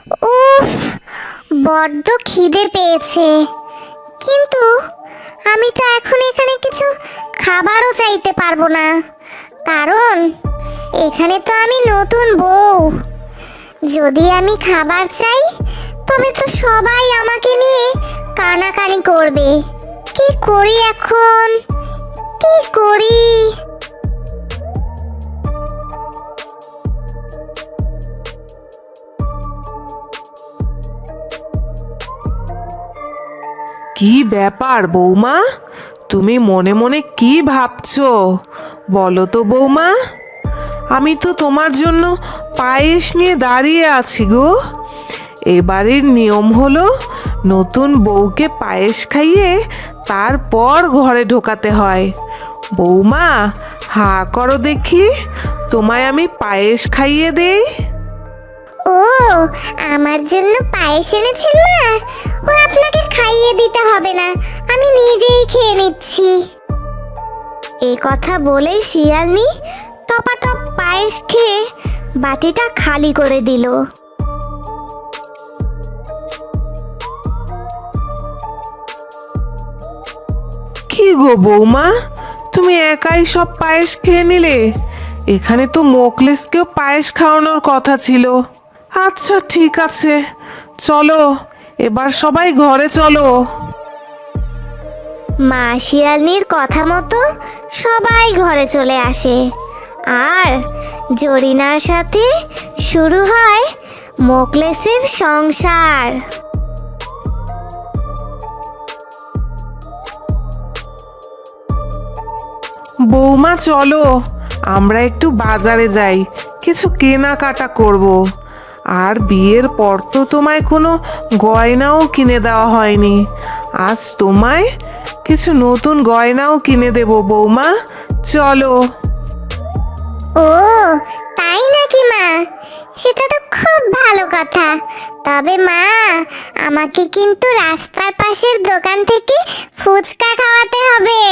উফ, বড্ড খিদে পেয়েছে। কিন্তু আমি তো এখন এখানে কিছু খাবারও চাইতে পারবো না, কারণ এখানে তো আমি নতুন বউ। যদি আমি খাবার চাই তবে তো সবাই আমাকে নিয়ে কানাকানি করবে। কি করি এখন, কি করি? কি ব্যাপার বৌমা, তুমি মনে মনে কি ভাবছো বলো তো বৌমা? আমি তো তোমার জন্য পায়েস নিয়ে দাঁড়িয়ে আছি গো। এবারের নিয়ম হলো নতুন বউকে পায়েস খাইয়ে তারপর ঘরে ঢোকাতে হয়। বৌমা, হা করো দেখি, তোমায় আমি পায়েস খাইয়ে দেই। ও, আমার জন্য পায়েস এনেছেন মা? ও আপনাকে খাইয়ে দিতে হবে না, আমি নিজেই খেয়ে নিচ্ছি। এ কথা বলে শিয়ালনি টপাটপ পায়েস খেয়ে বাটিটা খালি করে দিল। কি গো বৌমা, তুমি একাই সব পায়েস খেয়ে নিলে? এখানে তো মোকলেসকেও পায়েস খাওয়ানোর কথা ছিল। আচ্ছা ঠিক আছে, চলো এবার সবাই ঘরে চলো। মা শিয়ালনির কথা মতো সবাই ঘরে চলে আসে, আর জরিনার সাথে শুরু হয় মোকলেসের সংসার। বৌমা চলো, আমরা একটু বাজারে যাই, কিছু কেনাকাটা করব। আর বিয়ের পর তো তোমায় কোনো গয়নাও কিনে দেওয়া হয়নি। আজ তোমায় কিছু নতুন গয়নাও কিনে দেব বৌমা, চলো। ও, তাই নাকি মা? সেটা তো খুব ভালো কথা। তবে মা, আমাকে কিন্তু রাস্তার পাশের দোকান থেকে ফুচকা খাওয়াতে হবে।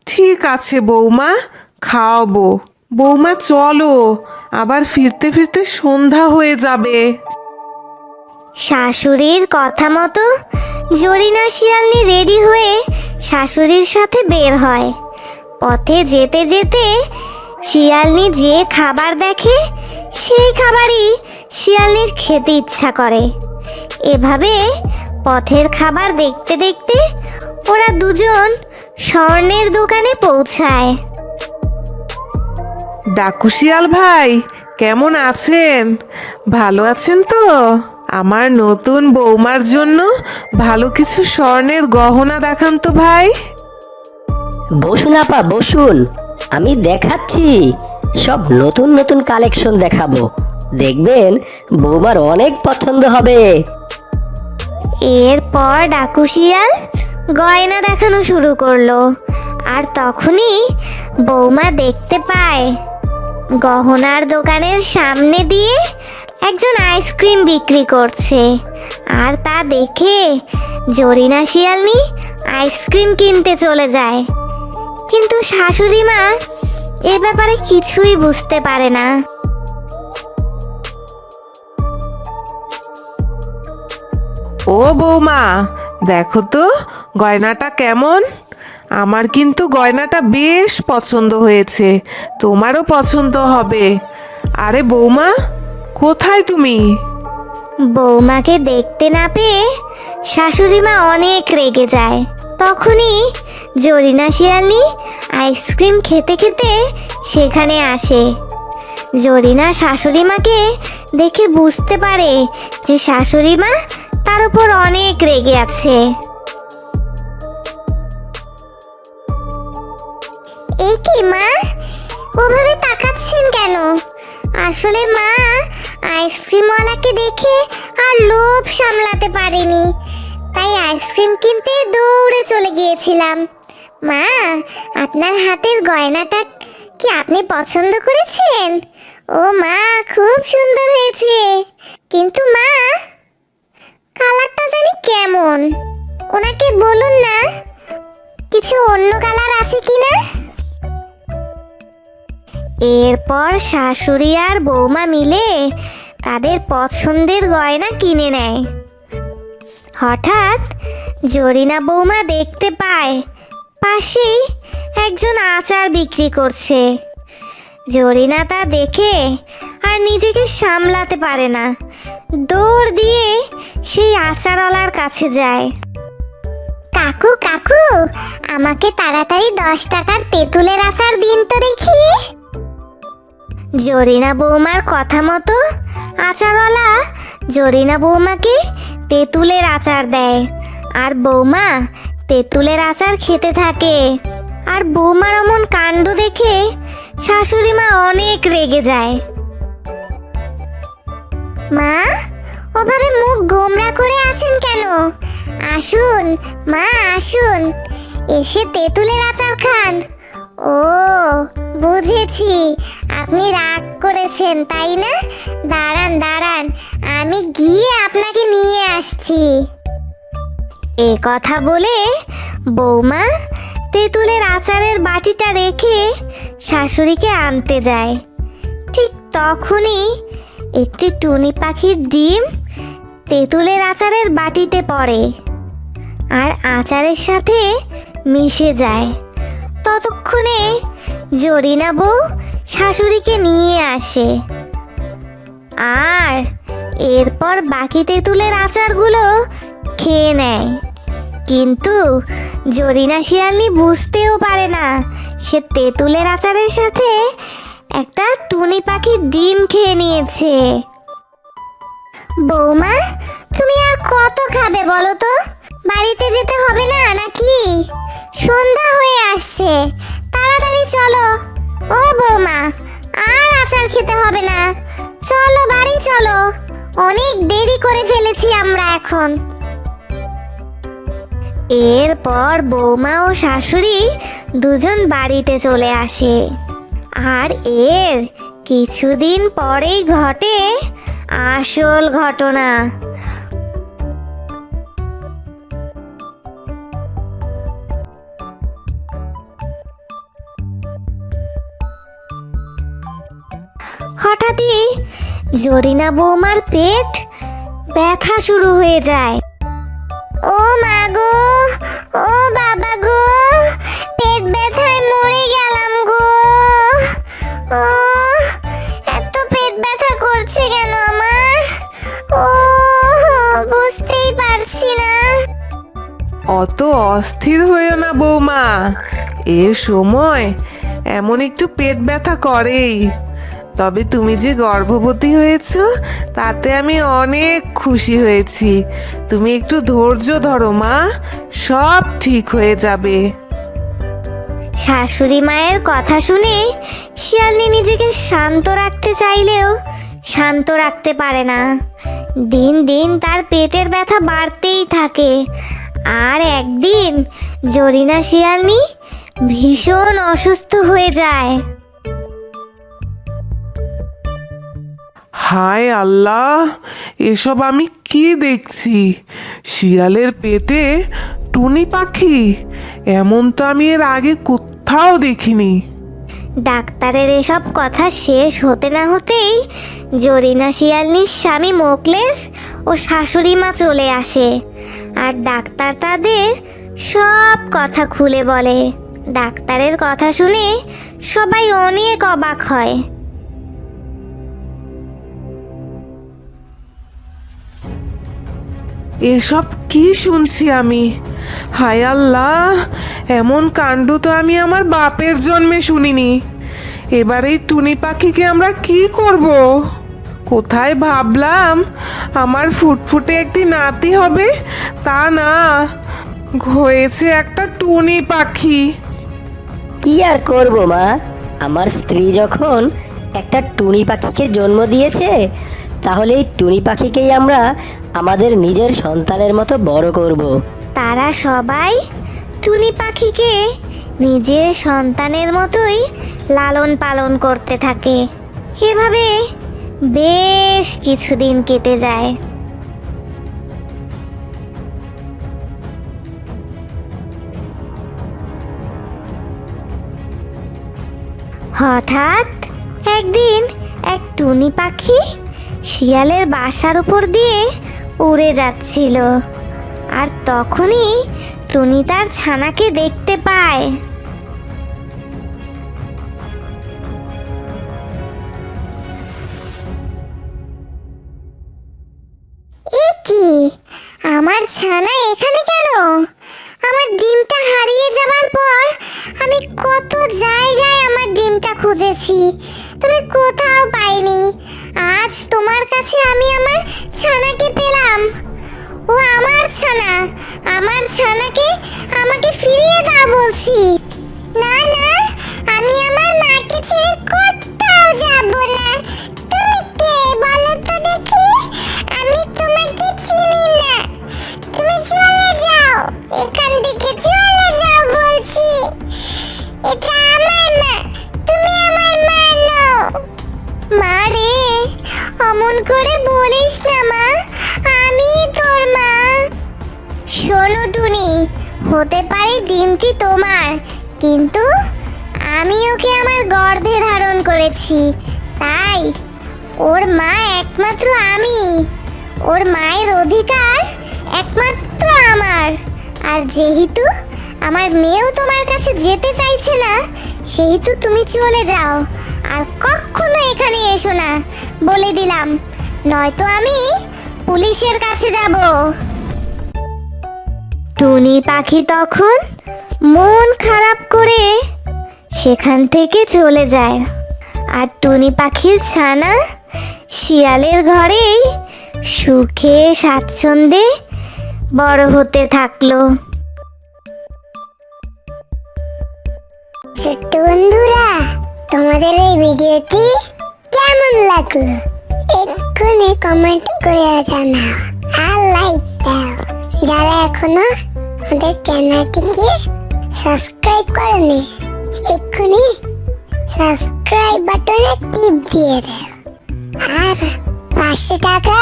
ঠিক আছে বৌমা, খাওয়াবো। বৌমা চলো, আবার ফিরতে ফিরতে সন্ধ্যা হয়ে যাবে। শাশুড়ির কথা মতো জরিনা শিয়ালনি রেডি হয়ে শাশুড়ির সাথে বের হয়। পথে যেতে যেতে শিয়ালনি যে খাবার দেখে সেই খাবারই শিয়ালনির খেতে ইচ্ছা করে। এভাবে পথের খাবার দেখতে দেখতে ওরা দুজন স্বর্ণের দোকানে পৌঁছায়। ডাকু শিয়াল ভাই, কেমন আছেন? ভালো আছেন তো? আমার নতুন বৌমার জন্য ভালো কিছু স্বর্ণের গহনা দেখান তো ভাই। বসুন আপা বসুন, আমি দেখাচ্ছি। সব নতুন নতুন কালেকশন দেখাবো, দেখবেন বৌমার অনেক পছন্দ হবে। এরপর ডাকু শিয়াল গয়না দেখানো শুরু করলো, আর তখনই বৌমা দেখতে পায় গহনার দোকানের সামনে দিয়ে একজন আইসক্রিম বিক্রি করছে। আর তা দেখে জরিনা শিয়ালনি আইসক্রিম কিনতে চলে যায়। কিন্তু শাশুড়ি মা এ ব্যাপারে কিছুই বুঝতে পারে না। ও বৌমা, দেখো তো গয়নাটা কেমন। আমার কিন্তু গয়নাটা বেশ পছন্দ হয়েছে, তোমারও পছন্দ হবে। আরে বৌমা, কোথায় তুমি? বৌমাকে দেখতে না পেয়ে শাশুড়ি মা অনেক রেগে যায়। তখনই জরিনা শিয়ালনি আইসক্রিম খেতে খেতে সেখানে আসে। জরিনা শাশুড়ি মাকে দেখে বুঝতে পারে যে শাশুড়ি মা তার উপর অনেক রেগে আছে। এই কি মা, ওভাবে তাকাচ্ছেন কেন? আসলে মা, আইসক্রিমওয়ালাকে দেখে আর লোভ সামলাতে পারিনি, তাই আইসক্রিম কিনতে দৌড়ে চলে গিয়েছিলাম। মা, আপনার হাতের গয়নাটা কি আপনি পছন্দ করেছেন? ও মা, খুব সুন্দর হয়েছে। কিন্তু মা, কালারটা জানি কেমন। ওনাকে বলুন না কিছু অন্য কালার আছে কিনা। এরপর শাশুড়ি আর বৌমা মিলে তাদের পছন্দের গয়না কিনে নেয়। হঠাৎ জরিনা বৌমা দেখতে পায় পাশেই একজন আচার বিক্রি করছে। জরিনা তা দেখে আর নিজেকে সামলাতে পারে না, দৌড় দিয়ে সেই আচারওয়ালার কাছে যায়। কাকু কাকু, আমাকে তাড়াতাড়ি 10 টাকার তেঁতুলের আচার দিন তো দেখি। জরিনা বৌমার কথা মতো আচারওয়ালা জরিনা বৌমাকে তেঁতুলের আচার দেয়, আর বৌমা তেঁতুলের আচার খেতে থাকে। আর বৌমার অমন কাণ্ড দেখে শাশুড়ি মা অনেক রেগে যায়। মা, ওভাবে মুখ গোমড়া করে আছেন কেন? আসুন মা, আসুন, এসে তেঁতুলের আচার খান। ও, বুঝেছি, আপনি রাগ করেছেন তাই না? দাঁড়ান দাঁড়ান, আমি গিয়ে আপনাকে নিয়ে আসছি। এ কথা বলে বৌমা তেঁতুলের আচারের বাটিটা রেখে শাশুড়িকে আনতে যায়। ঠিক তখনই একটি টুনি পাখির ডিম তেঁতুলের আচারের বাটিতে পড়ে আর আচারের সাথে মিশে যায়। ততক্ষণে জরিনা বউ শাশুড়িকে নিয়ে আসে আর এরপর বাকি তেঁতুলের আচারগুলো খেয়ে নেয়। কিন্তু জরিনা শিয়ালনি বুঝতেও পারে না সে তেঁতুলের আচারের সাথে একটা টুনি পাখির ডিম খেয়ে নিয়েছে। বৌমা, তুমি আর কত খাবে বলো তো? বাড়িতে যেতে হবে না নাকি? সন্ধ্যা হয়ে আসছে, তাড়াতাড়ি চলো। ও বৌমা, আর আচার খেতে হবে না, চলো বাড়ি চলো, অনেক দেরি করে ফেলেছি আমরা এখন। এরপর বৌমা ও শাশুড়ি দুজন বাড়িতে চলে আসে। আর এর কিছুদিন পরেই ঘটে আসল ঘটনা। হঠাৎই জরিনা বৌমার পেট ব্যথা শুরু হয়ে যায়। ও মা গো, ও বাবা গো, পেট ব্যথায় মরে গেলাম গো। ও, এত পেট ব্যথা করছে কেন আমার? ও, বুঝতেই পারছি না। অত অস্থির হয়েও না বৌমা, এর সময় এমন একটু পেট ব্যথা করেই। তবে তুমি যে গর্ভবতী হয়েছো তাতে আমি অনেক খুশি হয়েছি। তুমি একটু ধৈর্য ধরো মা, সব ঠিক হয়ে যাবে। শাশুড়ি মায়ের কথা শুনে শিয়ালনি নিজেকে শান্ত রাখতে চাইলেও শান্ত রাখতে পারে না। দিন দিন তার পেটের ব্যথা বাড়তেই থাকে। আর একদিন জরিনা শিয়ালনি ভীষণ অসুস্থ হয়ে যায়। হায় আল্লাহ, এসব আমি কি দেখছি? শিয়ালের পেটে টুনি পাখি, এমন তো আমি এর আগে কোথাও দেখিনি। ডাক্তারের এসব কথা শেষ হতে না হতেই জরিনা শিয়ালনির স্বামী মোকলেস ও শাশুড়ি মা চলে আসে। আর ডাক্তার তাদের সব কথা খুলে বলে। ডাক্তারের কথা শুনে সবাই অনেক অবাক হয়। এসব কি শুনছি আমি? হায় আল্লাহ, এমন কাণ্ড তো আমি আমার বাপের জন্মে শুনিনি। এবার এই টুনি পাখিকে আমরা কি করব? কোথায় ভাবলাম আমার ফুটফুটে একটি নাতি হবে, তা না, হয়েছে একটা টুনি পাখি। কি আর করব মা, আমার স্ত্রী যখন একটা টুনি পাখিকে জন্ম দিয়েছে, তাহলে এই টুনি পাখিকেই আমরা আমাদের নিজের সন্তানের মতো বড় করব। তারা সবাই টুনি পাখিকে নিজের সন্তানের মতোই লালন পালন করতে থাকে। এভাবে বেশ কিছুদিন কেটে যায়। হঠাৎ একদিন এক টুনি পাখি শিয়ালের বাসার উপর দিয়ে উড়ে যাচ্ছিল। আর তখনই টুনি তার ছানাকে দেখতে পায়। এ কি, আমার ছানা এখানে কেন? আমার ডিমটা হারিয়ে যাবার পর আমি কত জায়গায় আমার ডিমটা খুঁজেছি, তুমি কোথাও পাইনি। আজ তোমার কাছে আমি আমার ছানাকে পেলাম। ও আমার ছানা, আমার ছানাকে আমাকে ফিরিয়ে দাও বলছি। না না, আমি আমার মাকে ছেড়ে কোথাও যাব না। তুমি কে বলো তো দেখি? আমি তোমাকে চিনি না। তুমি চলে যাও, এখান থেকে চলে যাও বলছি। এটা আমার মা, তুমি আমার মা নও। মা রে, অমন করে বলিস না মা, আমি তোর মা। শোনো টুনি, হতে পারে ডিমটি তোমার, কিন্তু আমি ওকে আমার গর্ভে ধারণ করেছি, তাই ওর মা একমাত্র আমি। ওর মায়ের অধিকার একমাত্র আমার। আর যেহেতু আমার মেয়েও তোমার কাছে যেতে চাইছে না, সেহেতু তুমি চলে যাও, আর কখনো এখানে এসো না বলে দিলাম, নয়তো আমি পুলিশের কাছে যাব। টুনি পাখি তখন মন খারাপ করে সেখান থেকে চলে যায়। আর টুনি পাখির ছানা শিয়ালের ঘরেই সুখে স্বাচ্ছন্দ্যে বড় হতে থাকলো। ছোট্ট বন্ধুরা, তোমাদের এই ভিডিওটি কেমন লাগলো এক্ষুনি কমেন্ট করে জানাও, আর লাইক দাও। যারা এখনো আমাদের চ্যানেলটিকে সাবস্ক্রাইব করনি, এক্ষুনি সাবস্ক্রাইব বাটনে টিপ দিয়ে দাও, আর পাশে টাকা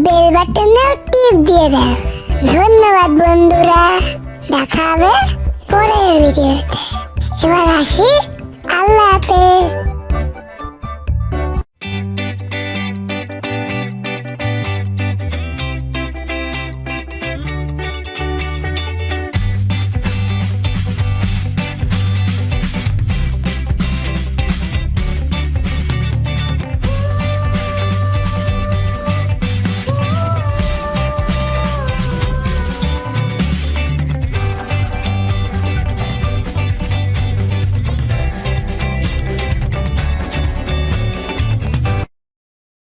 বেল বাটনেও টিপ দিয়ে দাও। ধন্যবাদ বন্ধুরা, দেখা হবে পরের ভিডিওতে। এবার আসি, আল্লাহ হাফেজ।